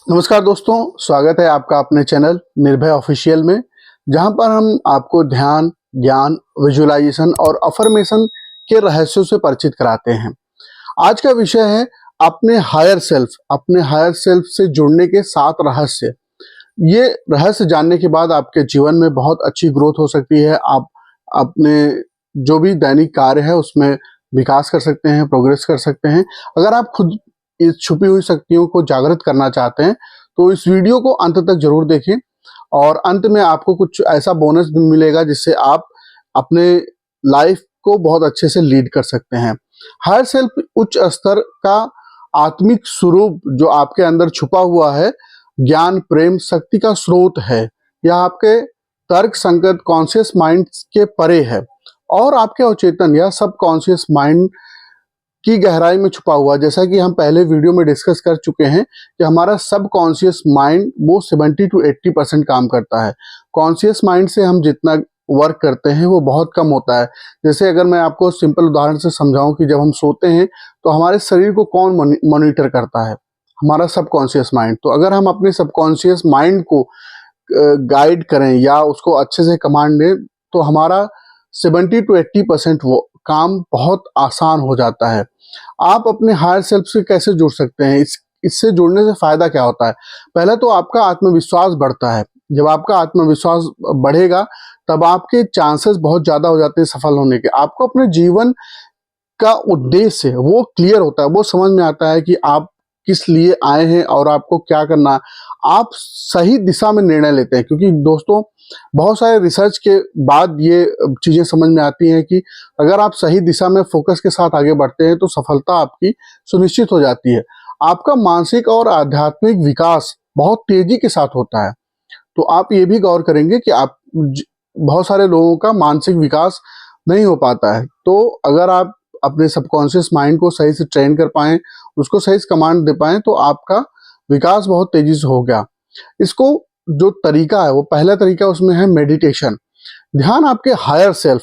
नमस्कार दोस्तों, स्वागत है आपका अपने चैनल निर्भय ऑफिशियल में, जहां पर हम आपको ध्यान, ज्ञान, विजुअलाइजेशन और अफर्मेशन के रहस्यों से परिचित कराते हैं। आज का विषय है अपने हायर सेल्फ से जुड़ने के 7 रहस्य। ये रहस्य जानने के बाद आपके जीवन में बहुत अच्छी ग्रोथ हो सकती है। आप अपने जो भी दैनिक कार्य है उसमें विकास कर सकते हैं, प्रोग्रेस कर सकते हैं। अगर आप खुद इस छुपी हुई शक्तियों को जागृत करना चाहते हैं तो इस वीडियो को अंत तक जरूर देखें और अंत में आपको कुछ ऐसा बोनस भी मिलेगा जिससे आप अपने लाइफ को बहुत अच्छे से लीड कर सकते हैं। हायर सेल्फ उच्च स्तर का आत्मिक स्वरूप जो आपके अंदर छुपा हुआ है, ज्ञान, प्रेम, शक्ति का स्रोत है। यह आपके तर्क संगत कॉन्शियस माइंड के परे है और आपके अवचेतन या सब कॉन्शियस माइंड की गहराई में छुपा हुआ। जैसा कि हम पहले वीडियो में डिस्कस कर चुके हैं कि हमारा सब कॉन्शियस माइंड वो 70 to 80% काम करता है। कॉन्शियस माइंड से हम जितना वर्क करते हैं वो बहुत कम होता है। जैसे अगर मैं आपको सिंपल उदाहरण से समझाऊं कि जब हम सोते हैं तो हमारे शरीर को कौन मॉनिटर करता है? हमारा सबकॉन्शियस माइंड। तो अगर हम अपने सबकॉन्शियस माइंड को गाइड करें या उसको अच्छे से कमांड दें तो हमारा 70 to 80% वो काम बहुत आसान हो जाता है। आप अपने हायर सेल्फ से कैसे जुड़ सकते हैं? इससे जुड़ने से फायदा क्या होता है? पहला तो आपका आत्मविश्वास बढ़ता है। जब आपका आत्मविश्वास बढ़ेगा तब आपके चांसेस बहुत ज्यादा हो जाते हैं सफल होने के। आपको अपने जीवन का उद्देश्य वो क्लियर होता है, वो समझ में आता है कि आप किस लिए आए हैं और आपको क्या करना है। आप सही दिशा में निर्णय लेते हैं, क्योंकि दोस्तों बहुत सारे रिसर्च के बाद ये चीजें समझ में आती हैं कि अगर आप सही दिशा में फोकस के साथ आगे बढ़ते हैं तो सफलता आपकी सुनिश्चित हो जाती है। आपका मानसिक और आध्यात्मिक विकास बहुत तेजी के साथ होता है। तो आप ये भी गौर करेंगे कि बहुत सारे लोगों का मानसिक विकास नहीं हो पाता है। तो अगर आप अपने सबकॉन्शियस माइंड को सही से ट्रेन कर पाएं, उसको सही से कमांड दे पाएं तो आपका विकास बहुत तेजी से हो गया। इसको जो तरीका है वो पहला तरीका उसमें है मेडिटेशन। ध्यान आपके हायर सेल्फ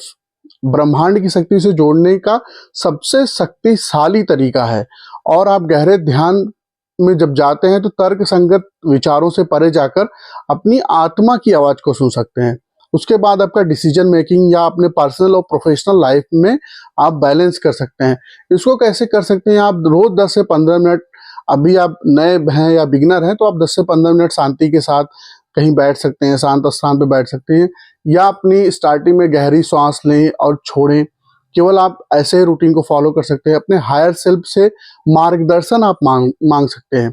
ब्रह्मांड की शक्ति से जोड़ने का सबसे शक्तिशाली तरीका है। और आप गहरे ध्यान में जब जाते हैं तो तर्क संगत विचारों से परे जाकर अपनी आत्मा की आवाज को सुन सकते हैं। उसके बाद आपका डिसीजन मेकिंग या अपने पर्सनल और प्रोफेशनल लाइफ में आप बैलेंस कर सकते हैं। इसको कैसे कर सकते हैं? आप रोज 10 से 15 मिनट, अभी आप नए हैं या बिगिनर हैं तो आप 10 से 15 मिनट शांति के साथ कहीं बैठ सकते हैं, शांत स्थान पे बैठ सकते हैं, या अपनी स्टार्टिंग में गहरी सांस लें और छोड़ें। केवल आप ऐसे रूटीन को फॉलो कर सकते हैं। अपने हायर सेल्फ से मार्गदर्शन आप मांग सकते हैं।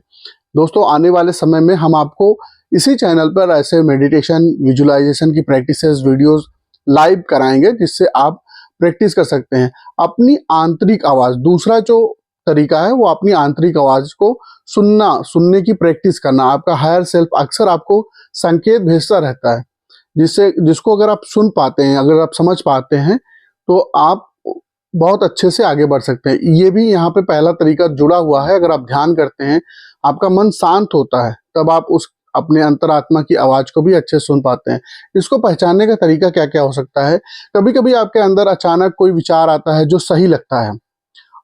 दोस्तों, आने वाले समय में हम आपको इसी चैनल पर ऐसे मेडिटेशन, विजुअलाइजेशन की प्रैक्टिसेस वीडियोस लाइव कराएंगे जिससे आप प्रैक्टिस कर सकते हैं। अपनी आंतरिक आवाज, दूसरा जो तरीका है वो अपनी आंतरिक आवाज को सुनने की प्रैक्टिस करना। आपका हायर सेल्फ अक्सर आपको संकेत भेजता रहता है, जिसको अगर आप सुन पाते हैं, अगर आप समझ पाते हैं तो आप बहुत अच्छे से आगे बढ़ सकते हैं। ये भी यहाँ पे पहला तरीका जुड़ा हुआ है। अगर आप ध्यान करते हैं, आपका मन शांत होता है, तब आप उस अपने अंतरात्मा की आवाज को भी अच्छे से सुन पाते हैं। इसको पहचानने का तरीका क्या क्या हो सकता है? कभी कभी आपके अंदर अचानक कोई विचार आता है जो सही लगता है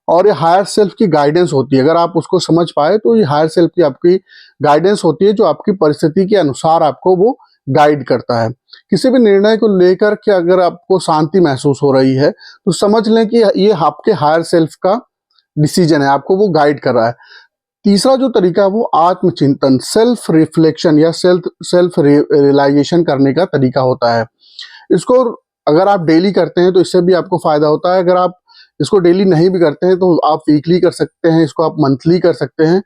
और ये हायर सेल्फ की गाइडेंस होती है। अगर आप उसको समझ पाए तो ये हायर सेल्फ की आपकी गाइडेंस होती है, जो आपकी परिस्थिति के अनुसार आपको वो गाइड करता है। किसी भी निर्णय को लेकर के अगर आपको शांति महसूस हो रही है तो समझ लें कि ये आपके हायर सेल्फ का डिसीजन है, आपको वो गाइड कर रहा है। तीसरा जो तरीका है वो आत्मचिंतन, सेल्फ रिफ्लेक्शन या सेल्फ रियलाइजेशन करने का तरीका होता है। इसको अगर आप डेली करते हैं तो इससे भी आपको फायदा होता है। अगर आप इसको डेली नहीं भी करते हैं तो आप वीकली कर सकते हैं, इसको आप मंथली कर सकते हैं।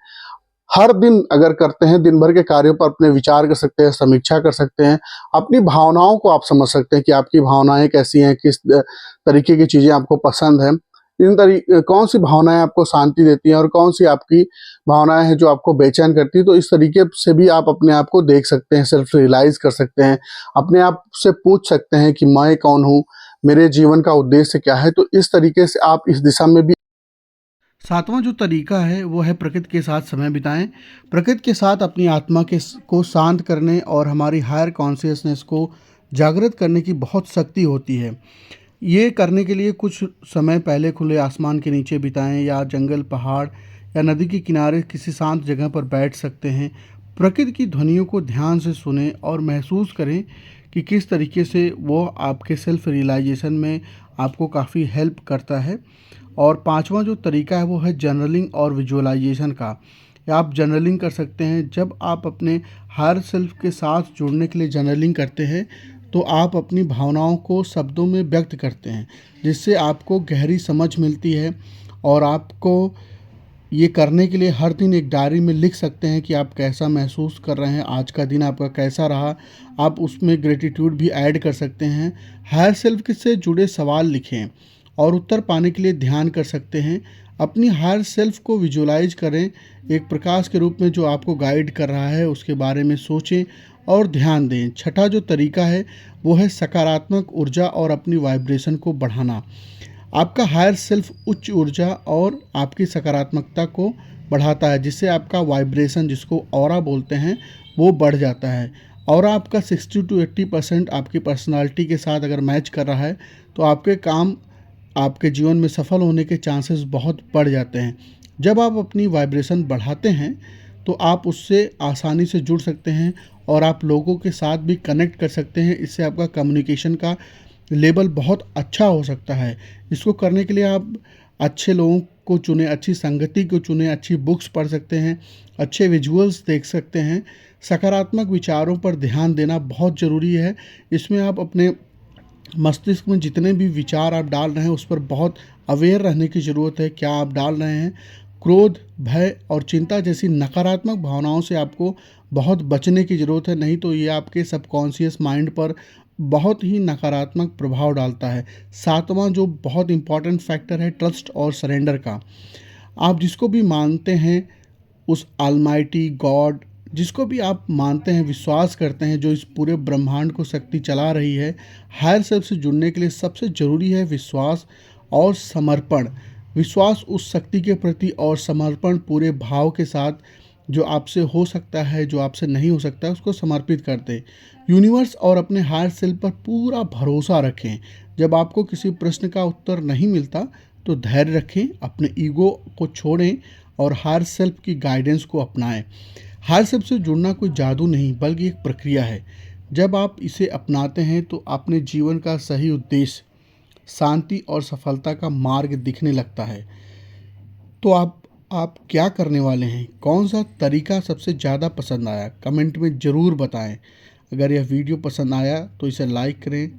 हर दिन अगर करते हैं, दिन भर के कार्यों पर अपने विचार कर सकते हैं, समीक्षा कर सकते हैं। अपनी भावनाओं को आप समझ सकते हैं कि आपकी भावनाएं कैसी हैं, किस तरीके की चीजें आपको पसंद हैं, कौन सी भावनाएं आपको शांति देती हैं और कौन सी आपकी भावनाएं हैं जो आपको बेचैन करती है। तो इस तरीके से भी आप अपने आप को देख सकते हैं, सेल्फ रियलाइज कर सकते हैं, अपने आप से पूछ सकते हैं कि मैं कौन हूँ, मेरे जीवन का उद्देश्य क्या है। तो इस तरीके से आप इस दिशा में भी। सातवां जो तरीका है वो है प्रकृति के साथ समय बिताएं। प्रकृति के साथ अपनी आत्मा को शांत करने और हमारी हायर कॉन्शियसनेस को जागृत करने की बहुत शक्ति होती है। ये करने के लिए कुछ समय पहले खुले आसमान के नीचे बिताएं या जंगल, पहाड़ या नदी के किनारे किसी शांत जगह पर बैठ सकते हैं। प्रकृति की ध्वनियों को ध्यान से सुनें और महसूस करें कि किस तरीके से वो आपके सेल्फ रियलाइजेशन में आपको काफ़ी हेल्प करता है। और पांचवा जो तरीका है वो है जर्नलिंग और विजुअलाइजेशन का। आप जर्नलिंग कर सकते हैं। जब आप अपने हायर सेल्फ के साथ जुड़ने के लिए जर्नलिंग करते हैं तो आप अपनी भावनाओं को शब्दों में व्यक्त करते हैं, जिससे आपको गहरी समझ मिलती है। और आपको ये करने के लिए हर दिन एक डायरी में लिख सकते हैं कि आप कैसा महसूस कर रहे हैं, आज का दिन आपका कैसा रहा। आप उसमें ग्रेटिट्यूड भी ऐड कर सकते हैं। हायर सेल्फ से जुड़े सवाल लिखें और उत्तर पाने के लिए ध्यान कर सकते हैं। अपनी हायर सेल्फ को विजुअलाइज करें, एक प्रकाश के रूप में जो आपको गाइड कर रहा है, उसके बारे में सोचें और ध्यान दें। छठा जो तरीका है वो है सकारात्मक ऊर्जा और अपनी वाइब्रेशन को बढ़ाना। आपका हायर सेल्फ उच्च ऊर्जा और आपकी सकारात्मकता को बढ़ाता है, जिससे आपका वाइब्रेशन, जिसको ऑरा बोलते हैं, वो बढ़ जाता है। और आपका 60 to 80% आपकी पर्सनालिटी के साथ अगर मैच कर रहा है तो आपके काम, आपके जीवन में सफल होने के चांसेस बहुत बढ़ जाते हैं। जब आप अपनी वाइब्रेशन बढ़ाते हैं तो आप उससे आसानी से जुड़ सकते हैं और आप लोगों के साथ भी कनेक्ट कर सकते हैं। इससे आपका कम्युनिकेशन का लेवल बहुत अच्छा हो सकता है। इसको करने के लिए आप अच्छे लोगों को चुनें, अच्छी संगति को चुनें, अच्छी बुक्स पढ़ सकते हैं, अच्छे विजुअल्स देख सकते हैं। सकारात्मक विचारों पर ध्यान देना बहुत ज़रूरी है। इसमें आप अपने मस्तिष्क में जितने भी विचार आप डाल रहे हैं उस पर बहुत अवेयर रहने की ज़रूरत है। क्या आप डाल रहे हैं? क्रोध, भय और चिंता जैसी नकारात्मक भावनाओं से आपको बहुत बचने की ज़रूरत है, नहीं तो ये आपके सबकॉन्शियस माइंड पर बहुत ही नकारात्मक प्रभाव डालता है। सातवां जो बहुत इम्पॉर्टेंट फैक्टर है ट्रस्ट और सरेंडर का। आप जिसको भी मानते हैं, उस ऑलमाइटी गॉड, जिसको भी आप मानते हैं, विश्वास करते हैं, जो इस पूरे ब्रह्मांड को शक्ति चला रही है, हायर सेल्फ से जुड़ने के लिए सबसे ज़रूरी है विश्वास और समर्पण। विश्वास उस शक्ति के प्रति और समर्पण पूरे भाव के साथ, जो आपसे हो सकता है, जो आपसे नहीं हो सकता, उसको समर्पित कर दें। यूनिवर्स और अपने हायर सेल्फ पर पूरा भरोसा रखें। जब आपको किसी प्रश्न का उत्तर नहीं मिलता तो धैर्य रखें, अपने ईगो को छोड़ें और हायर सेल्फ की गाइडेंस को अपनाएं। हायर सेल्फ से जुड़ना कोई जादू नहीं बल्कि एक प्रक्रिया है। जब आप इसे अपनाते हैं तो अपने जीवन का सही उद्देश्य, शांति और सफलता का मार्ग दिखने लगता है। तो आप क्या करने वाले हैं? कौन सा तरीका सबसे ज़्यादा पसंद आया? कमेंट में ज़रूर बताएं। अगर यह वीडियो पसंद आया तो इसे लाइक करें,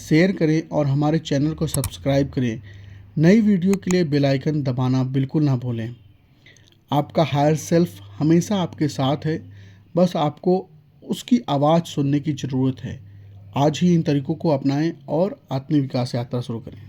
शेयर करें और हमारे चैनल को सब्सक्राइब करें। नई वीडियो के लिए बेल आइकन दबाना बिल्कुल ना भूलें। आपका हायर सेल्फ हमेशा आपके साथ है, बस आपको उसकी आवाज़ सुनने की ज़रूरत है। आज ही इन तरीकों को अपनाएं और आत्म विकास यात्रा शुरू करें।